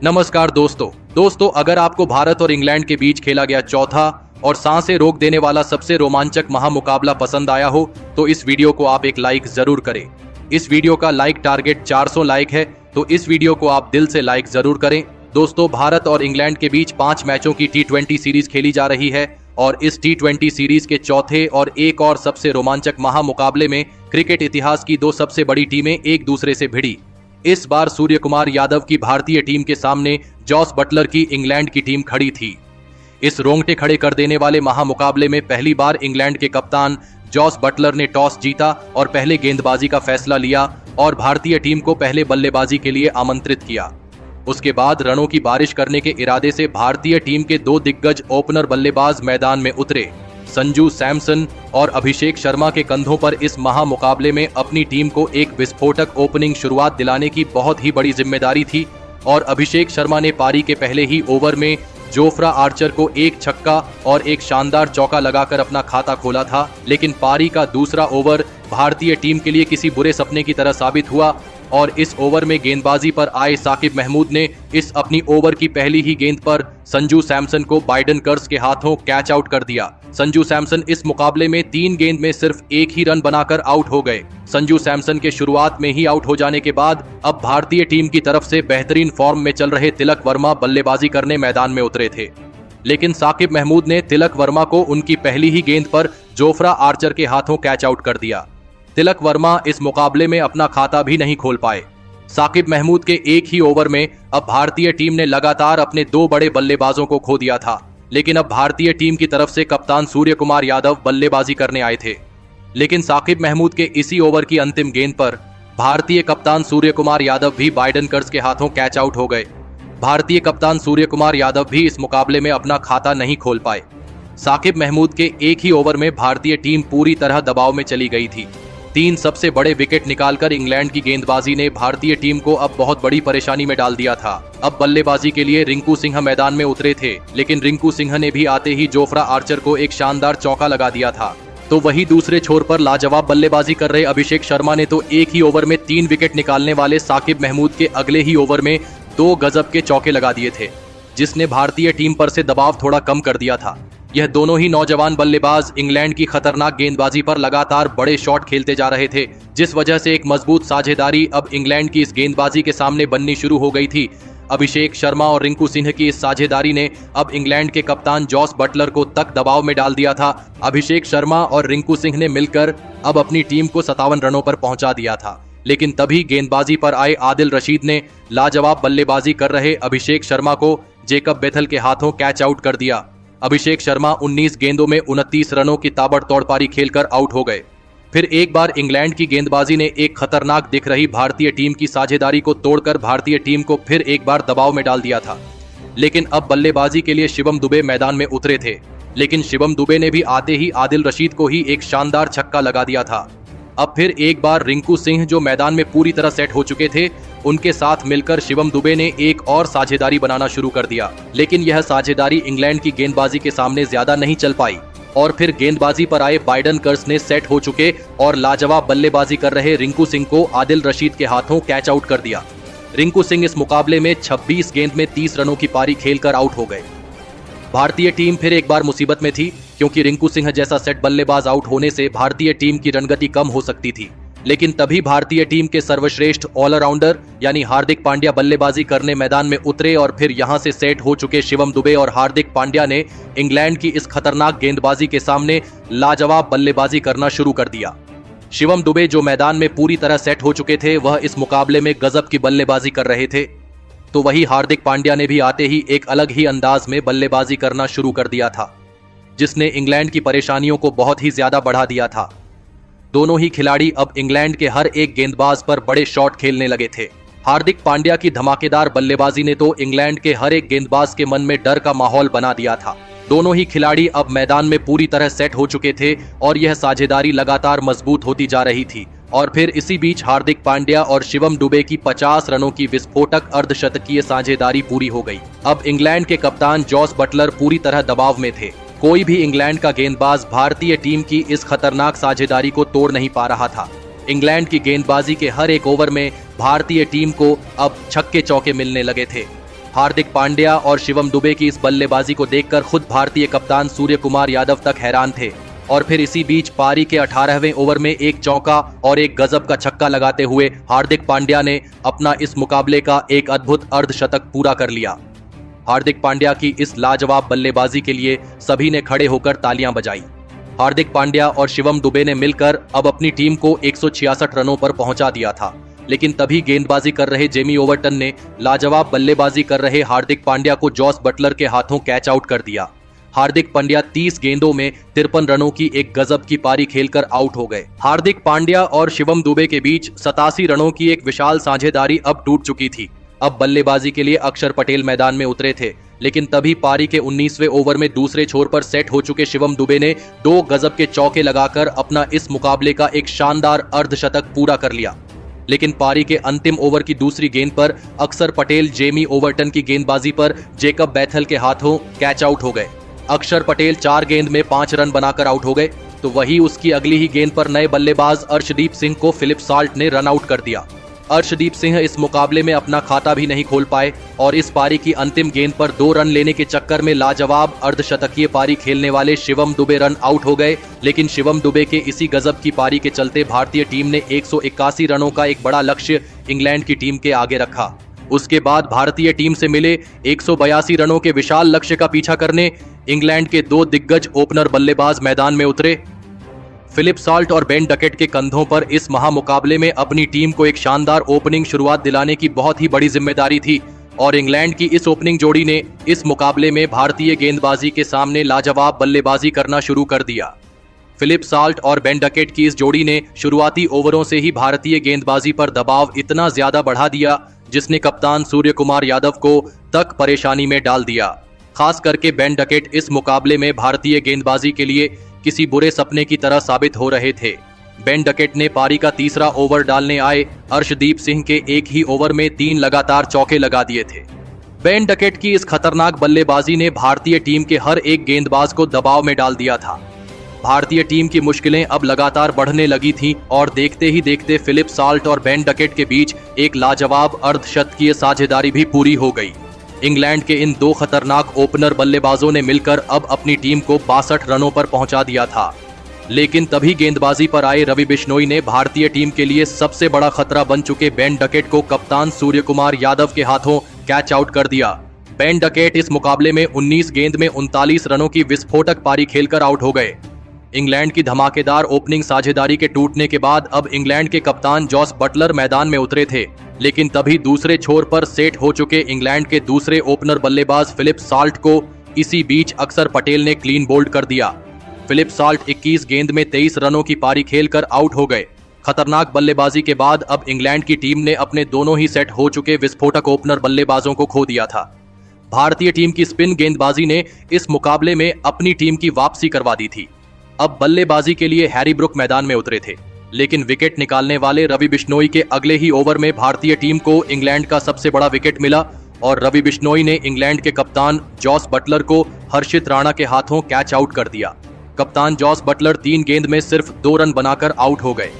नमस्कार दोस्तों अगर आपको भारत और इंग्लैंड के बीच खेला गया चौथा और सांसें रोक देने वाला सबसे रोमांचक महामुकाबला पसंद आया हो तो इस वीडियो को आप एक लाइक जरूर करें। इस वीडियो का लाइक टारगेट 400 लाइक है, तो इस वीडियो को आप दिल से लाइक जरूर करें। दोस्तों, भारत और इंग्लैंड के बीच 5 मैचों की T20 सीरीज खेली जा रही है और इस T20 सीरीज के चौथे और एक और सबसे रोमांचक महामुकाबले में क्रिकेट इतिहास की 2 सबसे बड़ी टीमें एक दूसरे से भिड़ी। इस बार सूर्य कुमार यादव की भारतीय टीम के सामने जॉस बटलर की इंग्लैंड की टीम खड़ी थी। इस रोंगटे खड़े कर देने वाले महामुकाबले में पहली बार इंग्लैंड के कप्तान जॉस बटलर ने टॉस जीता और पहले गेंदबाजी का फैसला लिया और भारतीय टीम को पहले बल्लेबाजी के लिए आमंत्रित किया। उसके बाद रनों की बारिश करने के इरादे से भारतीय टीम के 2 दिग्गज ओपनर बल्लेबाज मैदान में उतरे। संजू सैमसन और अभिषेक शर्मा के कंधों पर इस महामुकाबले में अपनी टीम को एक विस्फोटक ओपनिंग शुरुआत दिलाने की बहुत ही बड़ी जिम्मेदारी थी और अभिषेक शर्मा ने पारी के पहले ही ओवर में जोफ्रा आर्चर को एक छक्का और एक शानदार चौका लगाकर अपना खाता खोला था। लेकिन पारी का दूसरा ओवर भारतीय टीम के लिए किसी बुरे सपने की तरह साबित हुआ और इस ओवर में गेंदबाजी पर आए साकिब महमूद ने इस अपनी ओवर की पहली ही गेंद पर संजू सैमसन को बाइडन कर्स के हाथों कैच आउट कर दिया। संजू सैमसन इस मुकाबले में 3 गेंद में सिर्फ एक ही रन बनाकर आउट हो गए। संजू सैमसन के शुरुआत में ही आउट हो जाने के बाद अब भारतीय टीम की तरफ से बेहतरीन फॉर्म में चल रहे तिलक वर्मा बल्लेबाजी करने मैदान में उतरे थे, लेकिन साकिब महमूद ने तिलक वर्मा को उनकी पहली ही गेंद पर जोफ्रा आर्चर के हाथों कैच आउट कर दिया। तिलक वर्मा इस मुकाबले में अपना खाता भी नहीं खोल पाए। साकिब महमूद के एक ही ओवर में अब भारतीय टीम ने लगातार अपने 2 बड़े बल्लेबाजों को खो दिया था, लेकिन अब भारतीय टीम की तरफ से कप्तान सूर्य कुमार यादव बल्लेबाजी करने आए थे। लेकिन साकिब महमूद के इसी ओवर की अंतिम गेंद पर भारतीय कप्तान सूर्य कुमार यादव भी बाइडन कर्स के हाथों कैच आउट हो गए। भारतीय कप्तान सूर्य कुमार यादव भी इस मुकाबले में अपना खाता नहीं खोल पाए। साकिब महमूद के एक ही ओवर में भारतीय टीम पूरी तरह दबाव में चली गई थी। 3 सबसे बड़े विकेट निकालकर इंग्लैंड की गेंदबाजी ने भारतीय टीम को अब बहुत बड़ी परेशानी में डाल दिया था। अब बल्लेबाजी के लिए रिंकू सिंह मैदान में उतरे थे, लेकिन रिंकू सिंह ने भी आते ही जोफ्रा आर्चर को एक शानदार चौका लगा दिया था। तो वही दूसरे छोर पर लाजवाब बल्लेबाजी कर रहे अभिषेक शर्मा ने तो एक ही ओवर में 3 विकेट निकालने वाले साकिब महमूद के अगले ही ओवर में 2 गजब के चौके लगा दिए थे, जिसने भारतीय टीम पर से दबाव थोड़ा कम कर दिया था। यह दोनों ही नौजवान बल्लेबाज इंग्लैंड की खतरनाक गेंदबाजी पर लगातार बड़े शॉट खेलते जा रहे थे, जिस वजह से एक मजबूत साझेदारी अब इंग्लैंड की इस गेंदबाजी के सामने बननी शुरू हो गई थी। अभिषेक शर्मा और रिंकू सिंह की इस साझेदारी ने अब इंग्लैंड के कप्तान जॉस बटलर को तक दबाव में डाल दिया था। अभिषेक शर्मा और रिंकू सिंह ने मिलकर अब अपनी टीम को 57 रनों पर पहुंचा दिया था, लेकिन तभी गेंदबाजी पर आए आदिल रशीद ने लाजवाब बल्लेबाजी कर रहे अभिषेक शर्मा को जेकब बेथल के हाथों कैच आउट कर दिया। अभिषेक शर्मा 19 गेंदों में 29 रनों की ताबड़तोड़ पारी खेलकर आउट हो गए। फिर एक बार इंग्लैंड की गेंदबाजी ने एक खतरनाक दिख रही भारतीय टीम की साझेदारी को तोड़कर भारतीय टीम को फिर एक बार दबाव में डाल दिया था। लेकिन अब बल्लेबाजी के लिए शिवम दुबे मैदान में उतरे थे, लेकिन शिवम दुबे ने भी आते ही आदिल रशीद को ही एक शानदार छक्का लगा दिया था। अब फिर एक बार रिंकू सिंह, जो मैदान में पूरी तरह सेट हो चुके थे, उनके साथ मिलकर शिवम दुबे ने एक और साझेदारी बनाना शुरू कर दिया, लेकिन यह साझेदारी इंग्लैंड की गेंदबाजी के सामने ज्यादा नहीं चल पाई और फिर गेंदबाजी पर आए बाइडन कर्स ने सेट हो चुके और लाजवाब बल्लेबाजी कर रहे रिंकू सिंह को आदिल रशीद के हाथों कैच आउट कर दिया। रिंकू सिंह इस मुकाबले में 26 गेंद में 30 रनों की पारी खेलकर आउट हो गए। भारतीय टीम फिर एक बार मुसीबत में थी, क्योंकि रिंकू सिंह जैसा सेट बल्लेबाज आउट होने से भारतीय टीम की रणगति कम हो सकती थी। लेकिन तभी भारतीय टीम के सर्वश्रेष्ठ ऑलराउंडर यानी हार्दिक पांड्या बल्लेबाजी करने मैदान में उतरे और फिर यहां से सेट हो चुके शिवम दुबे और हार्दिक पांड्या ने इंग्लैंड की इस खतरनाक गेंदबाजी के सामने लाजवाब बल्लेबाजी करना शुरू कर दिया। शिवम दुबे, जो मैदान में पूरी तरह सेट हो चुके थे, वह इस मुकाबले में गजब की बल्लेबाजी कर रहे थे, तो वही हार्दिक पांड्या ने भी आते ही एक अलग ही अंदाज में बल्लेबाजी करना शुरू कर दिया था, जिसने इंग्लैंड की परेशानियों को बहुत ही ज्यादा बढ़ा दिया था। दोनों ही खिलाड़ी अब इंग्लैंड के हर एक गेंदबाज पर बड़े शॉट खेलने लगे थे। हार्दिक पांड्या की धमाकेदार बल्लेबाजी ने तो इंग्लैंड के हर एक गेंदबाज के मन में डर का माहौल बना दिया था। दोनों ही खिलाड़ी अब मैदान में पूरी तरह सेट हो चुके थे और यह साझेदारी लगातार मजबूत होती जा रही थी। और फिर इसी बीच हार्दिक पांड्या और शिवम दुबे की 50 रनों की विस्फोटक अर्धशतकीय साझेदारी पूरी हो गई। अब इंग्लैंड के कप्तान जॉस बटलर पूरी तरह दबाव में थे। कोई भी इंग्लैंड का गेंदबाज भारतीय टीम की इस खतरनाक साझेदारी को तोड़ नहीं पा रहा था। इंग्लैंड की गेंदबाजी के हर एक ओवर में भारतीय टीम को अब छक्के चौके मिलने लगे थे। हार्दिक पांड्या और शिवम दुबे की इस बल्लेबाजी को देखकर खुद भारतीय कप्तान सूर्य कुमार यादव तक हैरान थे। और फिर इसी बीच पारी के 18वें ओवर में एक चौका और एक गजब का छक्का लगाते हुए हार्दिक पांड्या ने अपना इस मुकाबले का एक अद्भुत अर्धशतक पूरा कर लिया। हार्दिक पांड्या की इस लाजवाब बल्लेबाजी के लिए सभी ने खड़े होकर तालियां बजाई। हार्दिक पांड्या और शिवम दुबे ने मिलकर अब अपनी टीम को 166 रनों पर पहुंचा दिया था, लेकिन तभी गेंदबाजी कर रहे जेमी ओवर्टन ने लाजवाब बल्लेबाजी कर रहे हार्दिक पांड्या को जॉस बटलर के हाथों कैच आउट कर दिया। हार्दिक पांड्या 30 गेंदों में 53 रनों की एक गजब की पारी खेलकर आउट हो गए। हार्दिक पांड्या और शिवम दुबे के बीच 87 रनों की एक विशाल साझेदारी अब टूट चुकी थी। अब बल्लेबाजी के लिए अक्षर पटेल मैदान में उतरे थे, लेकिन तभी पारी के 19वें ओवर में दूसरे छोर पर सेट हो चुके शिवम दुबे ने 2 गजब के चौके लगाकर अपना इस मुकाबले का एक शानदार अर्धशतक पूरा कर लिया। लेकिन पारी के अंतिम ओवर की दूसरी गेंद पर अक्षर पटेल जेमी ओवर्टन की गेंदबाजी पर जेकब बैथल के हाथों कैच आउट हो गए। अक्षर पटेल 4 गेंद में 5 रन बनाकर आउट हो गए, तो वही उसकी अगली ही गेंद पर नए बल्लेबाज अर्शदीप सिंह को फिलिप साल्ट ने रन आउट कर दिया। अर्शदीप सिंह इस मुकाबले में अपना खाता भी नहीं खोल पाए और इस पारी की अंतिम गेंद पर 2 रन लेने के चक्कर में लाजवाब अर्धशतकीय पारी खेलने वाले शिवम दुबे रन आउट हो गए। लेकिन शिवम दुबे के इसी गजब की पारी के चलते भारतीय टीम ने 181 रनों का एक बड़ा लक्ष्य इंग्लैंड की टीम के आगे रखा। उसके बाद भारतीय टीम से मिले 182 रनों के विशाल लक्ष्य का पीछा करने इंग्लैंड के 2 दिग्गज ओपनर बल्लेबाज मैदान में उतरे। फिलिप साल्ट और बेन डकेट के कंधों पर इस महामुकाबले में अपनी टीम को एक शानदार ओपनिंग शुरुआत दिलाने की बहुत ही बड़ी जिम्मेदारी थी और इंग्लैंड की इस ओपनिंग जोड़ी ने इस मुकाबले में भारतीय गेंदबाजी के सामने लाजवाब बल्लेबाजी करना शुरू कर दिया। फिलिप साल्ट और बेन डकेट की इस जोड़ी ने शुरुआती ओवरों से ही भारतीय गेंदबाजी पर दबाव इतना ज्यादा बढ़ा दिया जिसने कप्तान सूर्य कुमार यादव को तक परेशानी में डाल दिया। खास करके बेन डकेट इस मुकाबले में भारतीय गेंदबाजी के लिए किसी बुरे सपने की तरह साबित हो रहे थे। बेन डकेट ने पारी का तीसरा ओवर डालने आए अर्शदीप सिंह के एक ही ओवर में 3 लगातार चौके लगा दिए थे। बेन डकेट की इस खतरनाक बल्लेबाजी ने भारतीय टीम के हर एक गेंदबाज को दबाव में डाल दिया था। भारतीय टीम की मुश्किलें अब लगातार बढ़ने लगी थीं और देखते ही देखते फिलिप साल्ट और बेन डकेट के बीच एक लाजवाब अर्धशतकीय साझेदारी भी पूरी हो गई। इंग्लैंड के इन 2 खतरनाक ओपनर बल्लेबाजों ने मिलकर अब अपनी टीम को 62 रनों पर पहुंचा दिया था। लेकिन तभी गेंदबाजी पर आए रवि बिश्नोई ने भारतीय टीम के लिए सबसे बड़ा खतरा बन चुके बेन डकेट को कप्तान सूर्य कुमार यादव के हाथों कैच आउट कर दिया। बेन डकेट इस मुकाबले में 19 गेंद में 39 रनों की विस्फोटक पारी खेलकर आउट हो गए। इंग्लैंड की धमाकेदार ओपनिंग साझेदारी के टूटने के बाद अब इंग्लैंड के कप्तान जॉस बटलर मैदान में उतरे थे, लेकिन तभी दूसरे छोर पर सेट हो चुके इंग्लैंड के दूसरे ओपनर बल्लेबाज फिलिप साल्ट को इसी बीच अक्षर पटेल ने क्लीन बोल्ड कर दिया। फिलिप साल्ट 21 गेंद में 23 रनों की पारी खेलकर आउट हो गए। खतरनाक बल्लेबाजी के बाद अब इंग्लैंड की टीम ने अपने दोनों ही सेट हो चुके विस्फोटक ओपनर बल्लेबाजों को खो दिया था। भारतीय टीम की स्पिन गेंदबाजी ने इस मुकाबले में अपनी टीम की वापसी करवा दी थी। अब बल्लेबाजी के लिए हैरी ब्रुक मैदान में उतरे थे, लेकिन विकेट निकालने वाले रवि बिश्नोई के अगले ही ओवर में भारतीय टीम को इंग्लैंड का सबसे बड़ा विकेट मिला और रवि बिश्नोई ने इंग्लैंड के कप्तान जॉस बटलर को हर्षित राणा के हाथों कैच आउट कर दिया। कप्तान जॉस बटलर 3 गेंद में सिर्फ 2 रन बनाकर आउट हो गए।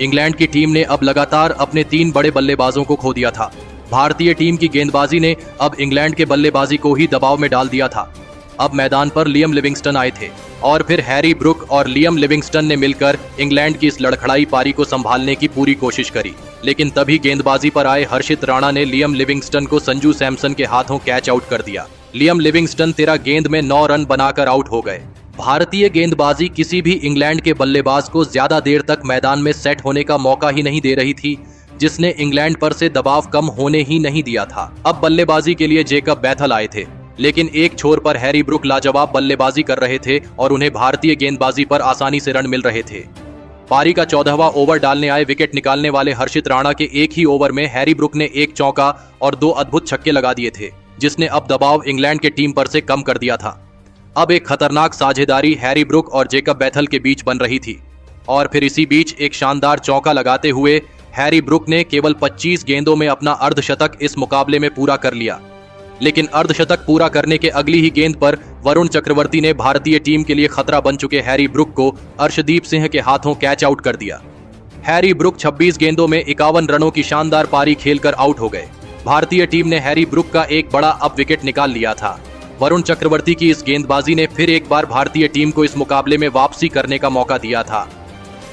इंग्लैंड की टीम ने अब लगातार अपने 3 बड़े बल्लेबाजों को खो दिया था। भारतीय टीम की गेंदबाजी ने अब इंग्लैंड के बल्लेबाजी को ही दबाव में डाल दिया था। अब मैदान पर लियम लिविंगस्टन आए थे और फिर हैरी ब्रुक और लियम लिविंगस्टन ने मिलकर इंग्लैंड की इस लड़खड़ाई पारी को संभालने की पूरी कोशिश करी। लेकिन तभी गेंदबाजी पर आए हर्षित राणा ने लियम लिविंगस्टन को संजू सैमसन के हाथों कैच आउट कर दिया। लियम लिविंगस्टन 13 गेंद में 9 रन बनाकर आउट हो गए। भारतीय गेंदबाजी किसी भी इंग्लैंड के बल्लेबाज को ज्यादा देर तक मैदान में सेट होने का मौका ही नहीं दे रही थी, जिसने इंग्लैंड पर से दबाव कम होने ही नहीं दिया था। अब बल्लेबाजी के लिए जेकब बैथल आए थे, लेकिन एक छोर पर हैरी ब्रुक लाजवाब बल्लेबाजी कर रहे थे और उन्हें भारतीय गेंदबाजी पर आसानी से रन मिल रहे थे। पारी का 14वां ओवर डालने आए विकेट निकालने वाले हर्षित राणा के एक ही ओवर में हैरी ब्रुक ने 1 चौका और 2 अद्भुत छक्के लगा दिए थे, जिसने अब दबाव इंग्लैंड के टीम पर से कम कर दिया था। अब एक खतरनाक साझेदारी हैरी ब्रुक और जेकब बैथल के बीच बन रही थी और फिर इसी बीच एक शानदार चौका लगाते हुए हैरी ब्रुक ने केवल 25 गेंदों में अपना अर्धशतक इस मुकाबले में पूरा कर लिया। लेकिन अर्धशतक पूरा करने के अगली ही गेंद पर वरुण चक्रवर्ती ने भारतीय टीम के लिए खतरा बन चुके हैरी ब्रुक को अर्शदीप सिंह के हाथों कैच आउट कर दिया। हैरी ब्रुक 26 गेंदों में 51 रनों की शानदार पारी खेलकर आउट हो गए। भारतीय टीम ने हैरी ब्रुक का एक बड़ा अप विकेट निकाल लिया था। वरुण चक्रवर्ती की इस गेंदबाजी ने फिर एक बार भारतीय टीम को इस मुकाबले में वापसी करने का मौका दिया था।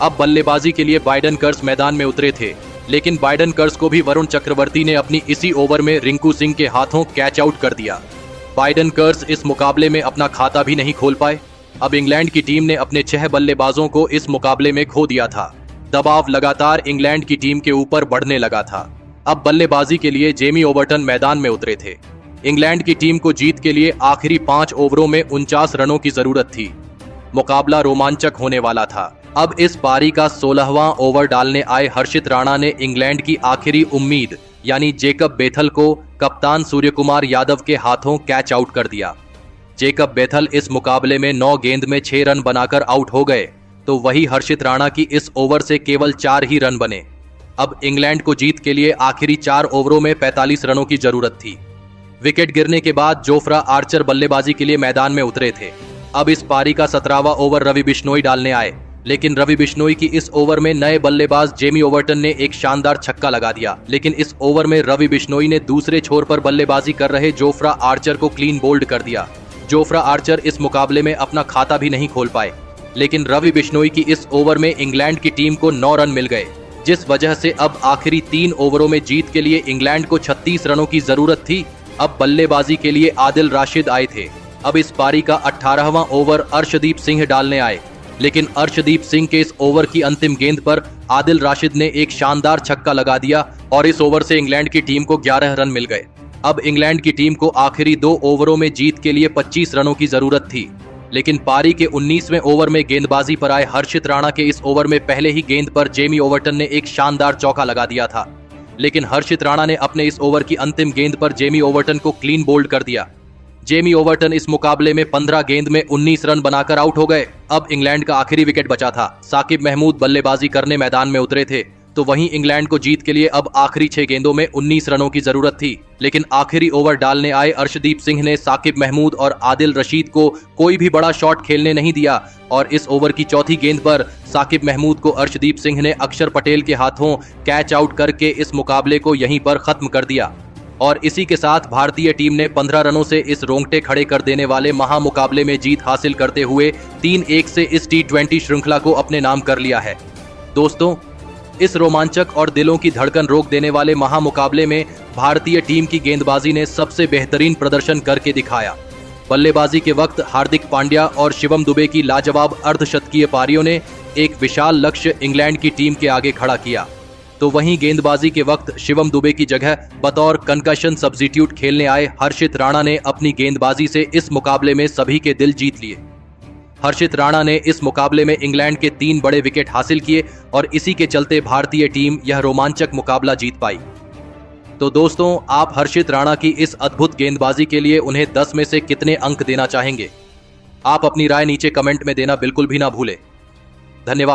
अब बल्लेबाजी के लिए बाइडन कर्स मैदान में उतरे थे, लेकिन बाइडन कर्स को भी वरुण चक्रवर्ती ने अपनी इसी ओवर में रिंकू सिंह के हाथों कैच आउट कर दिया। बाइडन कर्स इस मुकाबले में अपना खाता भी नहीं खोल पाए। अब इंग्लैंड की टीम ने अपने 6 बल्लेबाजों को इस मुकाबले में खो दिया था। दबाव लगातार इंग्लैंड की टीम के ऊपर बढ़ने लगा था। अब बल्लेबाजी के लिए जेमी ओवर्टन मैदान में उतरे थे। इंग्लैंड की टीम को जीत के लिए आखिरी 5 ओवरों में 49 रनों की जरूरत थी। मुकाबला रोमांचक होने वाला था। अब इस पारी का 16वां ओवर डालने आए हर्षित राणा ने इंग्लैंड की आखिरी उम्मीद यानी जेकब बेथल को कप्तान सूर्यकुमार यादव के हाथों कैच आउट कर दिया। जेकब बेथल इस मुकाबले में 9 गेंद में 6 रन बनाकर आउट हो गए, तो वही हर्षित राणा की इस ओवर से केवल 4 ही रन बने। अब इंग्लैंड को जीत के लिए आखिरी 4 ओवरों में 45 रनों की जरूरत थी। विकेट गिरने के बाद जोफ्रा आर्चर बल्लेबाजी के लिए मैदान में उतरे थे। अब इस पारी का 17वां ओवर रवि बिश्नोई डालने आए, लेकिन रवि बिश्नोई की इस ओवर में नए बल्लेबाज जेमी ओवर्टन ने एक शानदार छक्का लगा दिया। लेकिन इस ओवर में रवि बिश्नोई ने दूसरे छोर पर बल्लेबाजी कर रहे जोफ्रा आर्चर को क्लीन बोल्ड कर दिया। जोफ्रा आर्चर इस मुकाबले में अपना खाता भी नहीं खोल पाए, लेकिन रवि बिश्नोई की इस ओवर में इंग्लैंड की टीम को 9 रन मिल गए, जिस वजह से अब आखिरी 3 ओवरों में जीत के लिए इंग्लैंड को 36 रनों की जरूरत थी। अब बल्लेबाजी के लिए आदिल राशिद आए थे। अब इस पारी का 18वां ओवर अर्शदीप सिंह डालने आए, लेकिन अर्शदीप सिंह के इस ओवर की अंतिम गेंद पर आदिल राशिद ने एक शानदार छक्का लगा दिया और इस ओवर से इंग्लैंड की टीम को 11 रन मिल गए। अब इंग्लैंड की टीम को आखिरी 2 ओवरों में जीत के लिए 25 रनों की जरूरत थी, लेकिन पारी के 19वें ओवर में गेंदबाजी पर आए हर्षित राणा के इस ओवर में पहले ही गेंद पर जेमी ओवर्टन ने एक शानदार चौका लगा दिया था। लेकिन हर्षित राणा ने अपने इस ओवर की अंतिम गेंद पर जेमी ओवर्टन को क्लीन बोल्ड कर दिया। जेमी ओवर्टन इस मुकाबले में 15 गेंद में 19 रन बनाकर आउट हो गए। अब इंग्लैंड का आखिरी विकेट बचा था। साकिब महमूद बल्लेबाजी करने मैदान में उतरे थे, तो वहीं इंग्लैंड को जीत के लिए अब आखिरी 6 गेंदों में 19 रनों की जरूरत थी। लेकिन आखिरी ओवर डालने आए अर्शदीप सिंह ने साकिब महमूद और आदिल रशीद को कोई भी बड़ा शॉट खेलने नहीं दिया और इस ओवर की चौथी गेंद पर साकिब महमूद को अर्शदीप सिंह ने अक्षर पटेल के हाथों कैच आउट करके इस मुकाबले को यहीं पर खत्म कर दिया। और इसी के साथ भारतीय टीम ने 15 रनों से इस रोंगटे खड़े कर देने वाले महामुकाबले में जीत हासिल करते हुए 3-1 से इस T20 श्रृंखला को अपने नाम कर लिया है। दोस्तों, इस रोमांचक और दिलों की धड़कन रोक देने वाले महामुकाबले में भारतीय टीम की गेंदबाजी ने सबसे बेहतरीन प्रदर्शन करके दिखाया। बल्लेबाजी के वक्त हार्दिक पांड्या और शिवम दुबे की लाजवाब अर्धशतकीय पारियों ने एक विशाल लक्ष्य इंग्लैंड की टीम के आगे खड़ा किया, तो वहीं गेंदबाजी के वक्त शिवम दुबे की जगह बतौर कंकशन सब्स्टिट्यूट खेलने आए हर्षित राणा ने अपनी गेंदबाजी से इस मुकाबले में सभी के दिल जीत लिए। हर्षित राणा ने इस मुकाबले में इंग्लैंड के 3 बड़े विकेट हासिल किए और इसी के चलते भारतीय टीम यह रोमांचक मुकाबला जीत पाई। तो दोस्तों, आप हर्षित राणा की इस अद्भुत गेंदबाजी के लिए उन्हें 10 में से कितने अंक देना चाहेंगे? आप अपनी राय नीचे कमेंट में देना बिल्कुल भी ना भूलें। धन्यवाद।